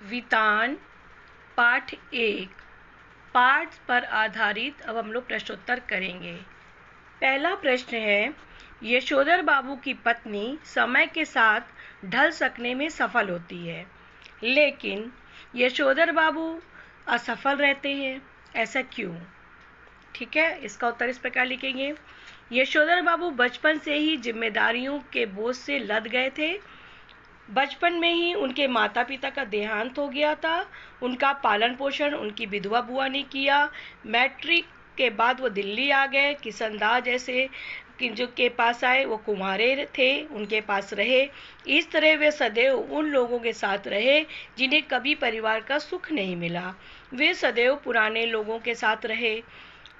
वितान पाठ 1 पाठ पर आधारित अब हम लोग प्रश्नोत्तर करेंगे। पहला प्रश्न है, यशोधर बाबू की पत्नी समय के साथ ढल सकने में सफल होती है, लेकिन यशोधर बाबू असफल रहते हैं, ऐसा क्यों? ठीक है, इसका उत्तर इस प्रकार लिखेंगे। यशोधर बाबू बचपन से ही जिम्मेदारियों के बोझ से लद गए थे। बचपन में ही उनके माता पिता का देहांत हो गया था। उनका पालन पोषण उनकी विधवा बुआ ने किया। मैट्रिक के बाद वो दिल्ली आ गए। किशनदास जैसे जो के पास आए, वो कुंवारे थे, उनके पास रहे। इस तरह वे सदैव उन लोगों के साथ रहे जिन्हें कभी परिवार का सुख नहीं मिला। वे सदैव पुराने लोगों के साथ रहे,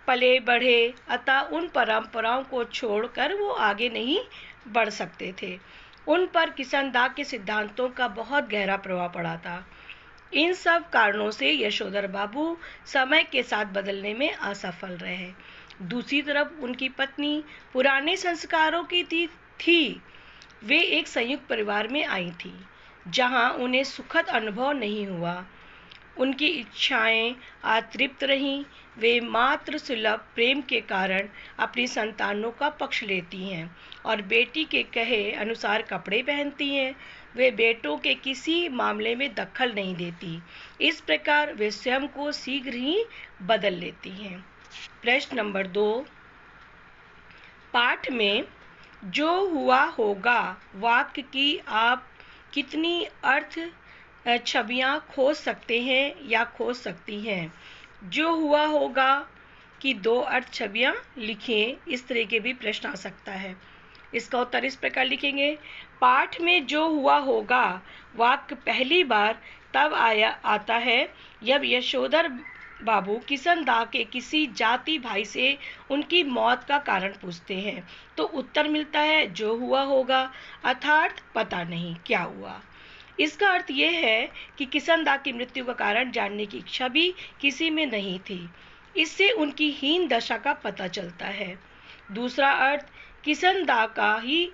पले बढ़े, अतः उन परंपराओं को छोड़कर वो आगे नहीं बढ़ सकते थे। उन पर किशनदास के सिद्धांतों का बहुत गहरा प्रभाव पड़ा था। इन सब कारणों से यशोधर बाबू समय के साथ बदलने में असफल रहे। दूसरी तरफ उनकी पत्नी पुराने संस्कारों की थी। वे एक संयुक्त परिवार में आई थी, जहां उन्हें सुखद अनुभव नहीं हुआ। उनकी इच्छाएं अतृप्त रहीं। वे मात्र सुलभ प्रेम के कारण अपनी संतानों का पक्ष लेती हैं और बेटी के कहे अनुसार कपड़े पहनती हैं। वे बेटों के किसी मामले में दखल नहीं देती। इस प्रकार वे स्वयं को शीघ्र ही बदल लेती हैं। प्रश्न नंबर 2, पाठ में जो हुआ होगा वाक्य की आप कितनी अर्थ छवियां खोज सकते हैं या खोज सकती हैं? जो हुआ होगा कि 2 अर्थ छवियां लिखें। इस तरह के भी प्रश्न आ सकता है। इसका उत्तर इस प्रकार लिखेंगे। पाठ में जो हुआ होगा वाक्य पहली बार तब आता है जब यशोधर बाबू किशनदास के किसी जाति भाई से उनकी मौत का कारण पूछते हैं, तो उत्तर मिलता है जो हुआ होगा, अर्थात पता नहीं क्या हुआ। इसका अर्थ यह है कि किशनदास की मृत्यु का कारण जानने की इच्छा भी किसी में नहीं थी। इससे उनकी हीन दशा का पता चलता है। दूसरा अर्थ, किशनदास का ही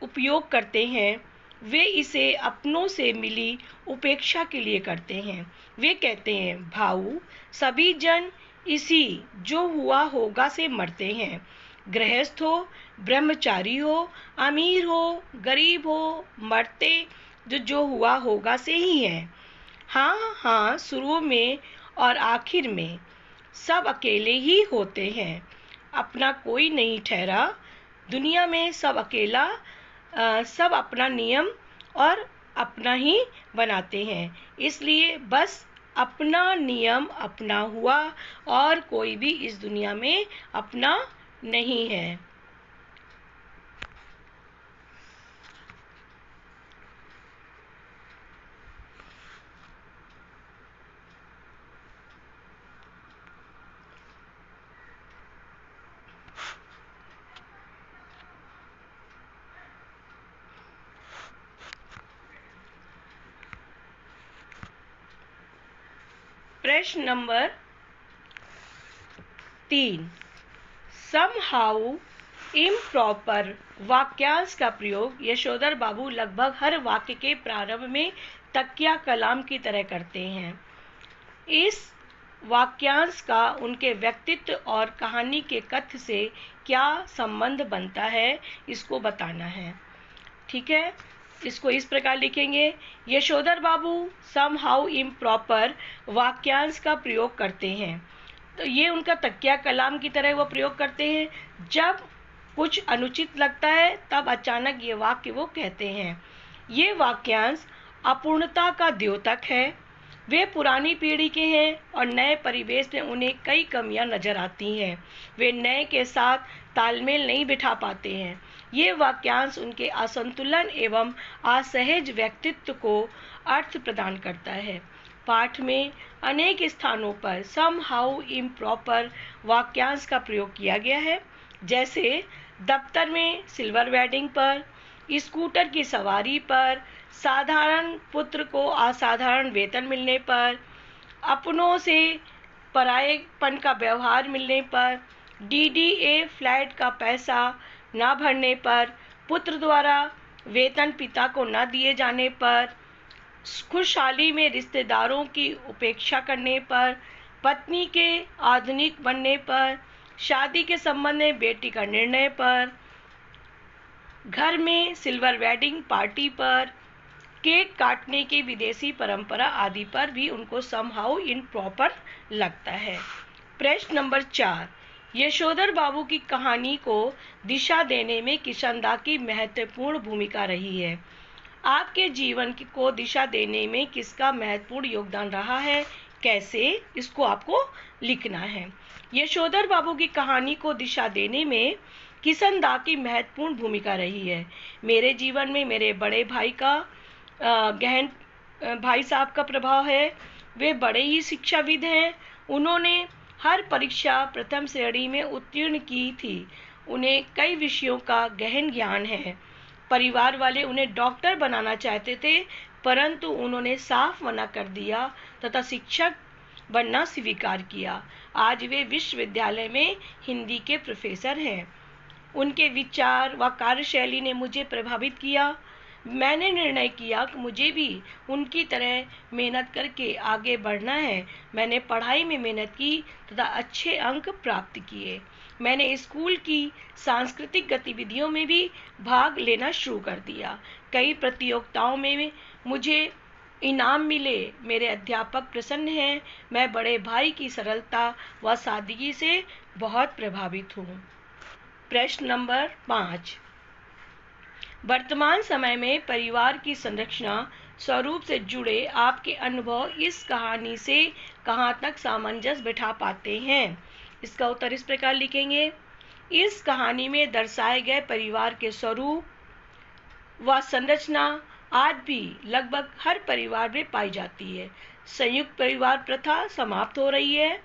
उपयोग करते हैं। वे इसे अपनों से मिली उपेक्षा के लिए करते हैं। वे कहते हैं, भाऊ सभी जन इसी जो हुआ होगा से मरते हैं। गृहस्थ हो, ब्रह्मचारी हो, अमीर हो, गरीब हो, मरते जो हुआ होगा से ही है। हाँ, शुरू में और आखिर में सब अकेले ही होते हैं। अपना कोई नहीं ठहरा। दुनिया में सब अकेला, सब अपना नियम और अपना ही बनाते हैं। इसलिए बस अपना नियम अपना हुआ और कोई भी इस दुनिया में अपना नहीं है। प्रश्न नंबर 3, समहाउ इम्प्रॉपर वाक्यांश का प्रयोग यशोधर बाबू लगभग हर वाक्य के प्रारंभ में तकिया कलाम की तरह करते हैं। इस वाक्यांश का उनके व्यक्तित्व और कहानी के कथ्य से क्या संबंध बनता है, इसको बताना है। ठीक है, इसको इस प्रकार लिखेंगे। यशोधर बाबू समहाउ इम्प्रॉपर वाक्यांश का प्रयोग करते हैं। तो ये उनका तकिया कलाम की तरह वो प्रयोग करते हैं। जब कुछ अनुचित लगता है तब अचानक ये वाक्य वो कहते हैं। ये वाक्यांश अपूर्णता का द्योतक है। वे पुरानी पीढ़ी के हैं और नए परिवेश में उन्हें कई कमियां नजर आती हैं। वे नए के साथ तालमेल नहीं बिठा पाते हैं। ये वाक्यांश उनके असंतुलन एवं असहज व्यक्तित्व को अर्थ प्रदान करता है। पाठ में अनेक स्थानों पर समहाउ इम्प्रॉपर वाक्यांश का प्रयोग किया गया है, जैसे दफ्तर में सिल्वर वेडिंग पर, स्कूटर की सवारी पर, साधारण पुत्र को असाधारण वेतन मिलने पर, अपनों से परायेपन का व्यवहार मिलने पर, डीडीए फ्लैट का पैसा न भरने पर, पुत्र द्वारा वेतन पिता को न दिए जाने पर, खुशहाली में रिश्तेदारों की उपेक्षा करने पर, पत्नी के आधुनिक बनने पर, शादी के संबंध में बेटी का निर्णय पर, घर में सिल्वर वेडिंग पार्टी पर, केक काटने की विदेशी परंपरा आदि पर भी उनको समहाउ इम्प्रॉपर लगता है। प्रश्न नंबर 4, यशोधर बाबू की कहानी को दिशा देने में किशनदा की महत्वपूर्ण भूमिका रही है। आपके जीवन को दिशा देने में किसका महत्वपूर्ण योगदान रहा है, कैसे, इसको आपको लिखना है। यशोधर बाबू की कहानी को दिशा देने में किशनदा की महत्वपूर्ण भूमिका रही है। मेरे जीवन में मेरे बड़े भाई का गहन भाई साहब का प्रभाव है। वे बड़े ही शिक्षाविद हैं। उन्होंने हर परीक्षा प्रथम श्रेणी में उत्तीर्ण की थी। उन्हें कई विषयों का गहन ज्ञान है। परिवार वाले उन्हें डॉक्टर बनाना चाहते थे, परंतु उन्होंने साफ मना कर दिया तथा शिक्षक बनना स्वीकार किया। आज वे विश्वविद्यालय में हिंदी के प्रोफेसर हैं। उनके विचार व कार्यशैली ने मुझे प्रभावित किया। मैंने निर्णय किया कि मुझे भी उनकी तरह मेहनत करके आगे बढ़ना है। मैंने पढ़ाई में मेहनत की तथा अच्छे अंक प्राप्त किए। मैंने स्कूल की सांस्कृतिक गतिविधियों में भी भाग लेना शुरू कर दिया। कई प्रतियोगिताओं में मुझे इनाम मिले। मेरे अध्यापक प्रसन्न हैं। मैं बड़े भाई की सरलता व सादगी से बहुत प्रभावित हूँ। प्रश्न नंबर 5, वर्तमान समय में परिवार की संरचना स्वरूप से जुड़े आपके अनुभव इस कहानी से कहाँ तक सामंजस्य बिठा पाते हैं। इसका उत्तर इस प्रकार लिखेंगे। इस कहानी में दर्शाए गए परिवार के स्वरूप व संरचना आज भी लगभग हर परिवार में पाई जाती है। संयुक्त परिवार प्रथा समाप्त हो रही है।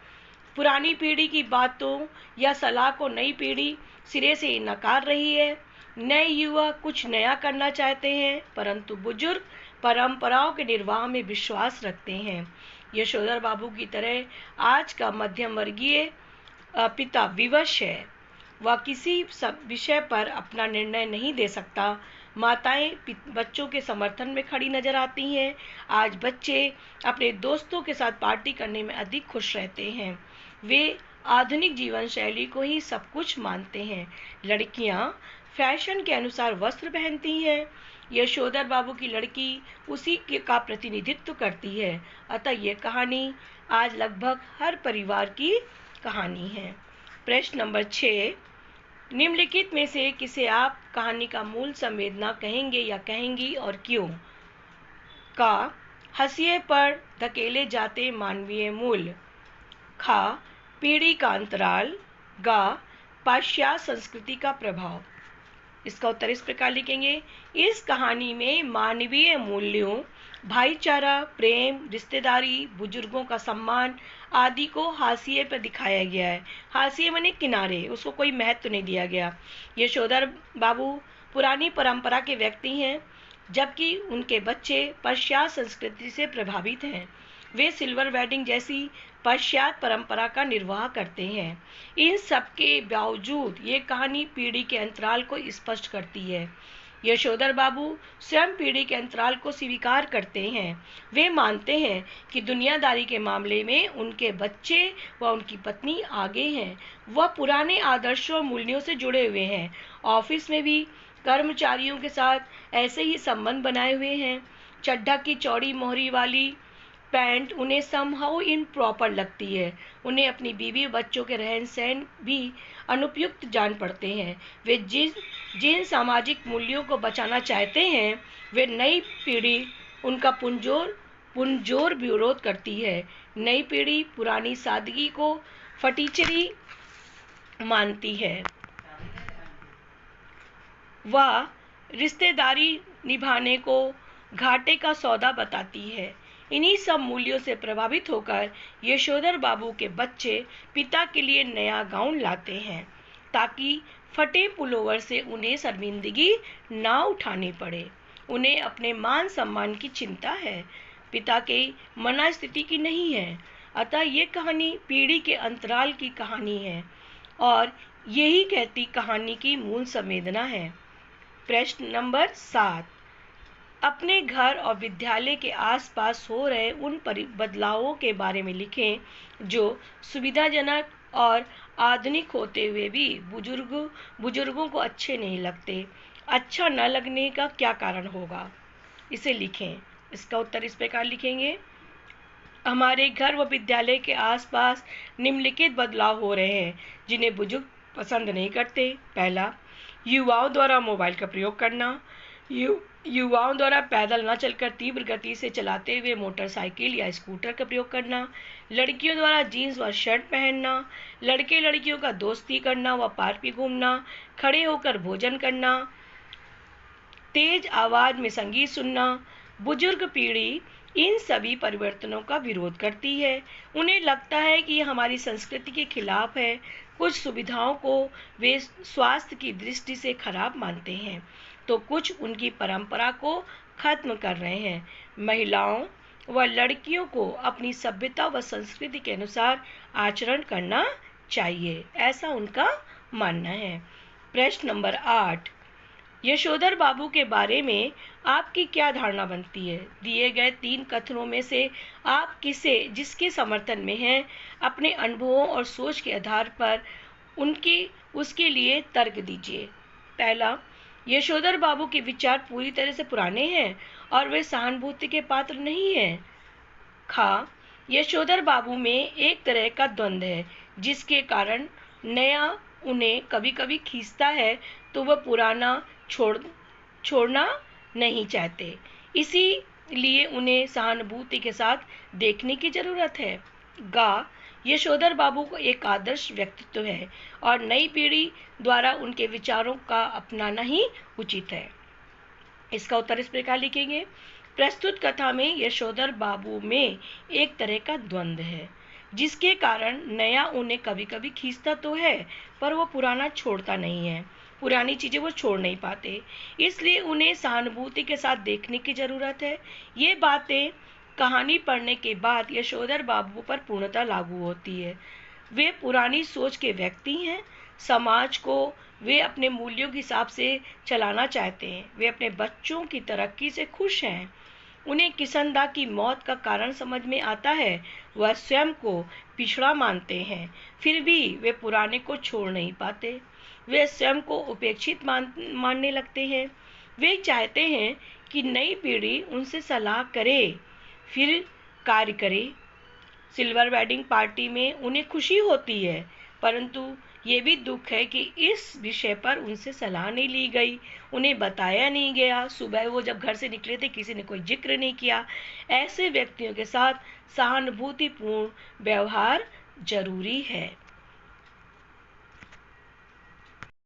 पुरानी पीढ़ी की बातों या सलाह को नई पीढ़ी सिरे से नकार रही है। नए युवा कुछ नया करना चाहते हैं, परंतु बुजुर्ग परंपराओं के निर्वाह में विश्वास रखते हैं। यशोधर बाबू की तरह आज का मध्यम वर्गीय पिता विवश है। वह किसी विषय पर अपना निर्णय नहीं दे सकता। माताएं बच्चों के समर्थन में खड़ी नजर आती हैं। आज बच्चे अपने दोस्तों के साथ पार्टी करने में अधिक खुश रहते हैं। वे आधुनिक जीवन शैली को ही सब कुछ मानते हैं। लड़कियां फैशन के अनुसार वस्त्र पहनती हैं। यशोधर बाबू की लड़की उसी का प्रतिनिधित्व करती है। अतः ये कहानी आज लगभग हर परिवार की कहानी है। प्रश्न नंबर 6, निम्नलिखित में से किसे आप कहानी का मूल संवेदना कहेंगे या कहेंगी और क्यों? का, हंसिए पर धकेले जाते मानवीय मूल्य। खा, पीढ़ी का अंतराल। गा, पाश्चात्य संस्कृति का प्रभाव। इसका उत्तर इस प्रकार लिखेंगे। इस कहानी में मानवीय मूल्यों, भाईचारा, प्रेम, रिश्तेदारी, बुजुर्गों का सम्मान आदि को हाशिए पर दिखाया गया है। हाशिए माने किनारे, उसको कोई महत्व नहीं दिया गया। यशोधर बाबू पुरानी परंपरा के व्यक्ति हैं, जबकि उनके बच्चे पश्चात्य संस्कृति से प्रभावित हैं। वे सिल्वर वेडिंग जैसी पश्चात्य परंपरा का निर्वाह करते हैं। इन सब के बावजूद ये कहानी पीढ़ी के अंतराल को स्पष्ट करती है। यशोधर बाबू स्वयं पीढ़ी के अंतराल को स्वीकार करते हैं। वे मानते हैं कि दुनियादारी के मामले में उनके बच्चे व उनकी पत्नी आगे हैं। वह पुराने आदर्शों और मूल्यों से जुड़े हुए हैं। ऑफिस में भी कर्मचारियों के साथ ऐसे ही संबंध बनाए हुए हैं। चड्ढा की चौड़ी मोहरी वाली पैंट उन्हें समहाउ इम्प्रॉपर लगती है। उन्हें अपनी बीवी बच्चों के रहन सहन भी अनुपयुक्त जान पड़ते हैं। वे जिन सामाजिक मूल्यों को बचाना चाहते हैं, वे नई पीढ़ी उनका पुनजोर विरोध करती है। नई पीढ़ी पुरानी सादगी को फटीचरी मानती है। वह रिश्तेदारी निभाने को घाटे का सौदा बताती है। इन्हीं सब मूल्यों से प्रभावित होकर यशोधर बाबू के बच्चे पिता के लिए नया गाउन लाते हैं, ताकि फटे पुलोवर से उन्हें शर्मिंदगी ना उठानी पड़े। उन्हें अपने मान सम्मान की चिंता है, पिता के मनस्थिति की नहीं है। अतः ये कहानी पीढ़ी के अंतराल की कहानी है और यही कहती कहानी की मूल संवेदना है। प्रश्न नंबर 7, अपने घर और विद्यालय के आसपास हो रहे उन बदलावों के बारे में लिखें जो सुविधाजनक और आधुनिक होते हुए भी बुजुर्गों को अच्छे नहीं लगते। अच्छा न लगने का क्या कारण होगा, इसे लिखें। इसका उत्तर इस प्रकार लिखेंगे। हमारे घर व विद्यालय के आसपास निम्नलिखित बदलाव हो रहे हैं जिन्हें बुजुर्ग पसंद नहीं करते। पहला, युवाओं द्वारा मोबाइल का प्रयोग करना। युवाओं द्वारा पैदल न चलकर तीव्र गति से चलाते हुए मोटरसाइकिल या स्कूटर का प्रयोग करना। लड़कियों द्वारा जीन्स व शर्ट पहनना। लड़के लड़कियों का दोस्ती करना व पार्क में घूमना। खड़े होकर भोजन करना। तेज आवाज में संगीत सुनना। बुजुर्ग पीढ़ी इन सभी परिवर्तनों का विरोध करती है। उन्हें लगता है कि यह हमारी संस्कृति के खिलाफ है। कुछ सुविधाओं को वे स्वास्थ्य की दृष्टि से खराब मानते हैं तो कुछ उनकी परंपरा को खत्म कर रहे हैं। महिलाओं व लड़कियों को अपनी सभ्यता व संस्कृति के अनुसार आचरण करना चाहिए, ऐसा उनका मानना है। प्रश्न नंबर 8, यशोधर बाबू के बारे में आपकी क्या धारणा बनती है? दिए गए 3 कथनों में से आप जिसके समर्थन में हैं, अपने अनुभवों और सोच के आधार पर उसके लिए तर्क दीजिए। पहला, यशोधर बाबू के विचार पूरी तरह से पुराने हैं और वे सहानुभूति के पात्र नहीं हैं। खा, यशोधर बाबू में एक तरह का द्वंद्व है जिसके कारण नया उन्हें कभी कभी खींचता है तो वह पुराना छोड़ना नहीं चाहते, इसीलिए उन्हें सहानुभूति के साथ देखने की जरूरत है। गा, यशोधर बाबू को एक आदर्श व्यक्तित्व है और नई पीढ़ी द्वारा उनके विचारों का अपनाना ही उचित है। इसका उत्तर इस प्रकार लिखेंगे। प्रस्तुत कथा में यशोधर बाबू में एक तरह का द्वंद्व है जिसके कारण नया उन्हें कभी कभी खींचता तो है पर वो पुराना छोड़ता नहीं है। पुरानी चीजें वो छोड़ नहीं पाते, इसलिए उन्हें सहानुभूति के साथ देखने की जरूरत है। ये बातें कहानी पढ़ने के बाद यशोधर बाबू पर पूर्णतः लागू होती है। वे पुरानी सोच के व्यक्ति हैं। समाज को वे अपने मूल्यों के हिसाब से चलाना चाहते हैं। वे अपने बच्चों की तरक्की से खुश हैं। उन्हें किशनदा की मौत का कारण समझ में आता है। वह स्वयं को पिछड़ा मानते हैं, फिर भी वे पुराने को छोड़ नहीं पाते। वे स्वयं को उपेक्षित मानने लगते हैं। वे चाहते हैं कि नई पीढ़ी उनसे सलाह करे, फिर कार्य करे। सिल्वर वेडिंग पार्टी में उन्हें खुशी होती है, परंतु ये भी दुख है कि इस विषय पर उनसे सलाह नहीं ली गई, उन्हें बताया नहीं गया। सुबह वो जब घर से निकले थे किसी ने कोई जिक्र नहीं किया। ऐसे व्यक्तियों के साथ सहानुभूतिपूर्ण व्यवहार जरूरी है।